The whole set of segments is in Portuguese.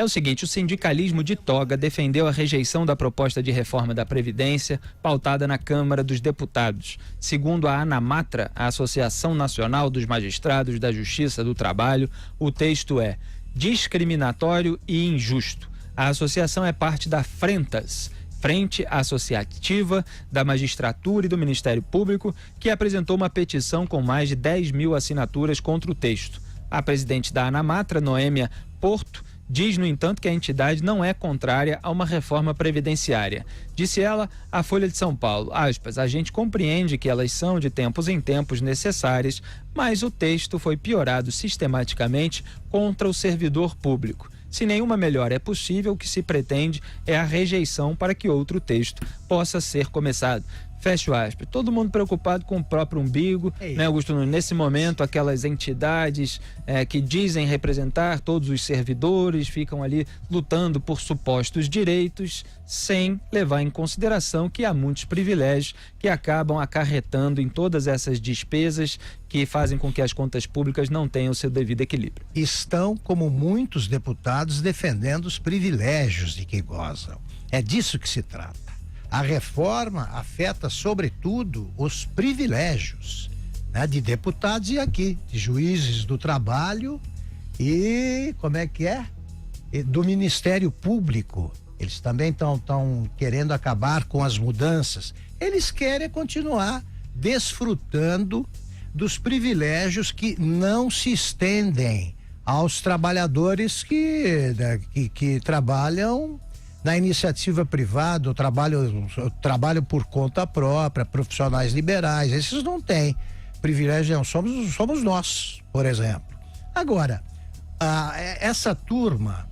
É o seguinte, o sindicalismo de toga defendeu a rejeição da proposta de reforma da Previdência pautada na Câmara dos Deputados. Segundo a ANAMATRA, a Associação Nacional dos Magistrados da Justiça do Trabalho, o texto é discriminatório e injusto. A associação é parte da Frentas, Frente Associativa da Magistratura e do Ministério Público, que apresentou uma petição com mais de 10 mil assinaturas contra o texto. A presidente da ANAMATRA, Noêmia Porto, diz, no entanto, que a entidade não é contrária a uma reforma previdenciária. Disse ela à Folha de São Paulo, aspas, a gente compreende que elas são de tempos em tempos necessárias, mas o texto foi piorado sistematicamente contra o servidor público. Se nenhuma melhora é possível, o que se pretende é a rejeição para que outro texto possa ser começado. Fecho aspas. Todo mundo preocupado com o próprio umbigo, né, Augusto Nunes? Nesse momento, aquelas entidades que dizem representar todos os servidores ficam ali lutando por supostos direitos, sem levar em consideração que há muitos privilégios que acabam acarretando em todas essas despesas que fazem com que as contas públicas não tenham o seu devido equilíbrio. Estão, como muitos deputados, defendendo os privilégios de quem gozam. É disso que se trata. A reforma afeta, sobretudo, os privilégios, né, de deputados e aqui, de juízes do trabalho e, do Ministério Público. Eles também estão querendo acabar com as mudanças. Eles querem continuar desfrutando dos privilégios que não se estendem aos trabalhadores que trabalham na iniciativa privada, o trabalho por conta própria, profissionais liberais, esses não têm privilégio, não, somos nós, por exemplo. Agora, essa turma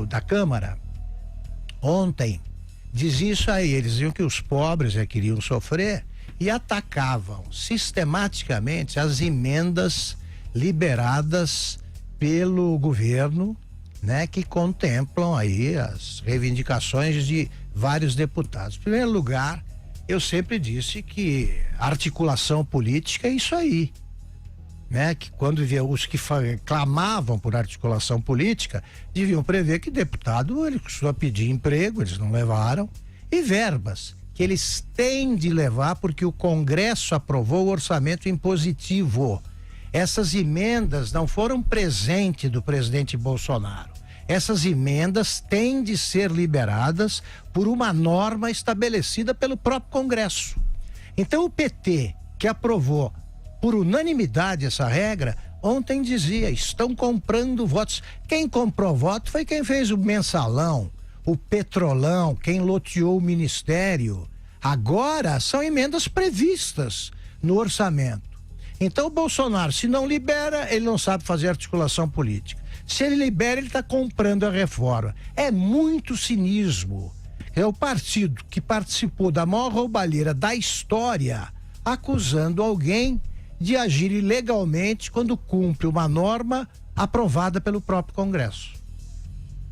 da Câmara, ontem, dizia isso aí, eles diziam que os pobres queriam sofrer e atacavam sistematicamente as emendas liberadas pelo governo, né, que contemplam aí as reivindicações de vários deputados. Em primeiro lugar, eu sempre disse que articulação política é isso aí, né, que quando os que clamavam por articulação política deviam prever que deputado ele costuma pedir emprego, eles não levaram, e verbas que eles têm de levar porque o Congresso aprovou o orçamento impositivo. Essas emendas não foram presente do presidente Bolsonaro. Essas emendas têm de ser liberadas por uma norma estabelecida pelo próprio Congresso. Então o PT, que aprovou por unanimidade essa regra, ontem dizia, estão comprando votos. Quem comprou voto foi quem fez o mensalão, o petrolão, quem loteou o ministério. Agora são emendas previstas no orçamento. Então o Bolsonaro, se não libera, ele não sabe fazer articulação política. Se ele libera, ele está comprando a reforma. É muito cinismo. É o partido que participou da maior roubalheira da história, acusando alguém de agir ilegalmente quando cumpre uma norma aprovada pelo próprio Congresso.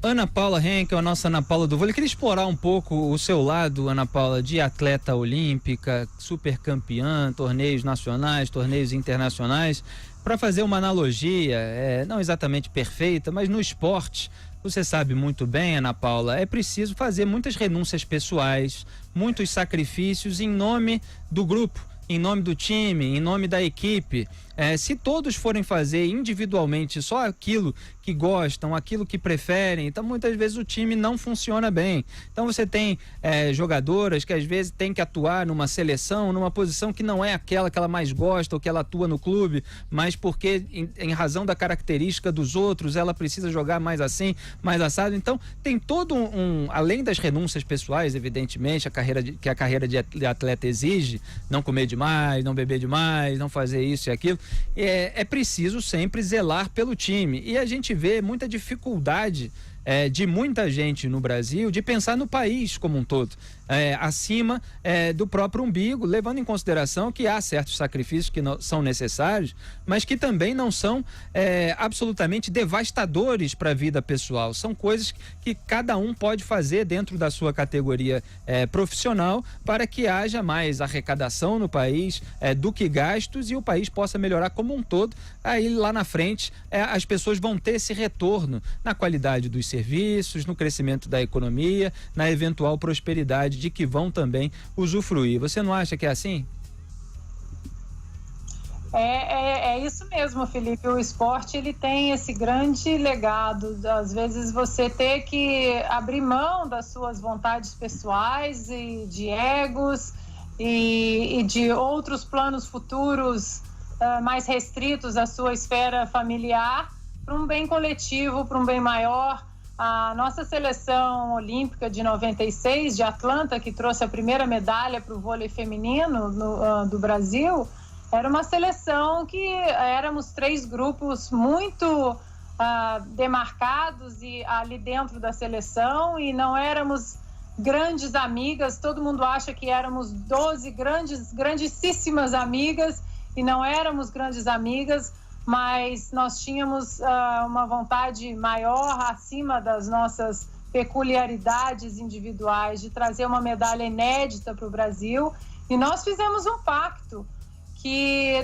Ana Paula Henkel, a nossa Ana Paula do vôlei, queria explorar um pouco o seu lado, Ana Paula, de atleta olímpica, super campeã, torneios nacionais, torneios internacionais, para fazer uma analogia, não exatamente perfeita, mas no esporte, você sabe muito bem, Ana Paula, é preciso fazer muitas renúncias pessoais, muitos sacrifícios em nome do grupo, em nome do time, em nome da equipe. Se todos forem fazer individualmente só aquilo que gostam, aquilo que preferem, então muitas vezes o time não funciona bem. Então você tem jogadoras que às vezes tem que atuar numa seleção, numa posição que não é aquela que ela mais gosta ou que ela atua no clube, mas porque em razão da característica dos outros, ela precisa jogar mais assim, mais assado. Então tem todo além das renúncias pessoais, evidentemente, que a carreira de atleta exige, não comer demais, não beber demais, não fazer isso e aquilo, é preciso sempre zelar pelo time. E a gente vê muita dificuldade de muita gente no Brasil de pensar no país como um todo, acima do próprio umbigo, levando em consideração que há certos sacrifícios que não são necessários, mas que também não são absolutamente devastadores para a vida pessoal. São coisas que cada um pode fazer dentro da sua categoria profissional para que haja mais arrecadação no país do que gastos e o país possa melhorar como um todo. Aí lá na frente as pessoas vão ter esse retorno na qualidade dos serviços, no crescimento da economia, na eventual prosperidade de que vão também usufruir. Você não acha que é assim? É isso mesmo, Felipe. O esporte, ele tem esse grande legado. Às vezes você ter que abrir mão das suas vontades pessoais e de egos e de outros planos futuros mais restritos à sua esfera familiar para um bem coletivo, para um bem maior. A nossa seleção olímpica de 96, de Atlanta, que trouxe a primeira medalha para o vôlei feminino do Brasil, era uma seleção que éramos 3 grupos muito demarcados ali dentro da seleção e não éramos grandes amigas. Todo mundo acha que éramos 12 grandíssimas amigas e não éramos grandes amigas, mas nós tínhamos uma vontade maior acima das nossas peculiaridades individuais de trazer uma medalha inédita para o Brasil, e nós fizemos um pacto que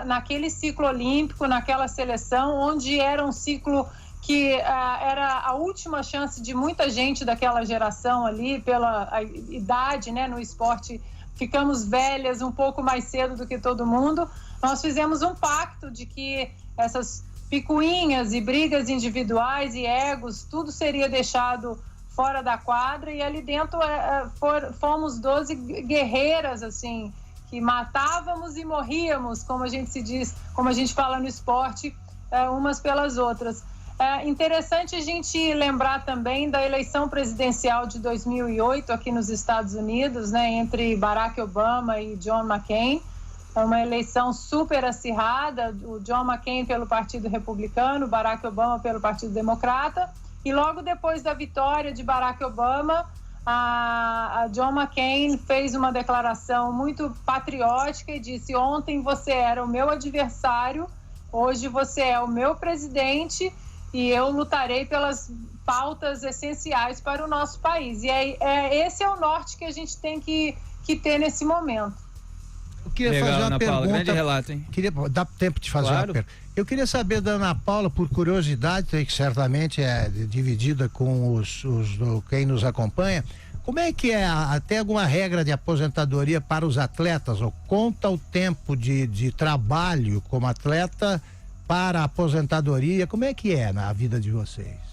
naquele ciclo olímpico, naquela seleção, onde era um ciclo que era a última chance de muita gente daquela geração ali, pela idade, né, no esporte, ficamos velhas um pouco mais cedo do que todo mundo. Nós fizemos um pacto de que essas picuinhas e brigas individuais e egos, tudo seria deixado fora da quadra, e ali dentro fomos 12 guerreiras, assim, que matávamos e morríamos, como a gente se diz, como a gente fala no esporte, umas pelas outras. É interessante a gente lembrar também da eleição presidencial de 2008 aqui nos Estados Unidos, né, entre Barack Obama e John McCain. É uma eleição super acirrada, o John McCain pelo Partido Republicano, Barack Obama pelo Partido Democrata, e logo depois da vitória de Barack Obama, a John McCain fez uma declaração muito patriótica e disse: ontem você era o meu adversário, hoje você é o meu presidente e eu lutarei pelas pautas essenciais para o nosso país. E esse é o norte que a gente tem que ter nesse momento. Eu queria fazer uma Ana pergunta. Paula, grande relato, hein? Dá tempo de fazer Claro. uma pergunta. Eu queria saber da Ana Paula, por curiosidade, que certamente é dividida com quem nos acompanha, como é que tem alguma regra de aposentadoria para os atletas? Ou conta o tempo de trabalho como atleta para a aposentadoria? Como é que é na vida de vocês?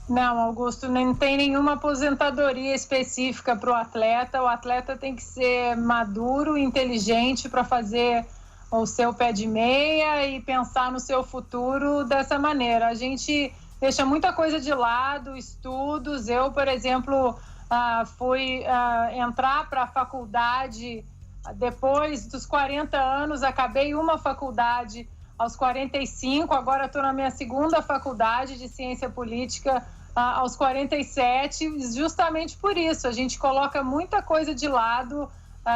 Não, Augusto, não tem nenhuma aposentadoria específica para o atleta. O atleta tem que ser maduro, inteligente para fazer o seu pé de meia e pensar no seu futuro dessa maneira. A gente deixa muita coisa de lado, estudos. Eu, por exemplo, fui entrar para a faculdade depois dos 40 anos, acabei uma faculdade aos 45, agora estou na minha segunda faculdade de ciência política aos 47, justamente por isso. A gente coloca muita coisa de lado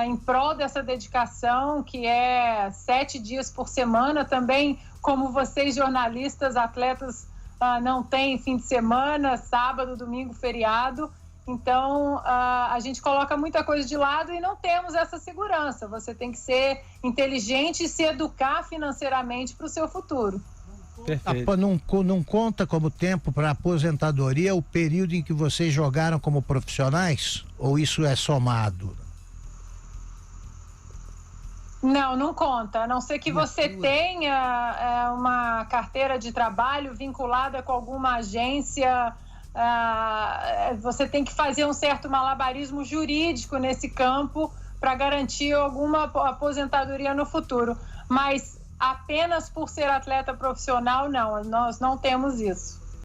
em prol dessa dedicação, que é 7 dias por semana. Também, como vocês jornalistas, atletas, não têm fim de semana, sábado, domingo, feriado. Então, a gente coloca muita coisa de lado e não temos essa segurança. Você tem que ser inteligente e se educar financeiramente para o seu futuro. Perfeito. Não conta como tempo para aposentadoria o período em que vocês jogaram como profissionais? Ou isso é somado? Não conta. A não ser que você tenha uma carteira de trabalho vinculada com alguma agência. Você tem que fazer um certo malabarismo jurídico nesse campo para garantir alguma aposentadoria no futuro. Mas apenas por ser atleta profissional, não, nós não temos isso.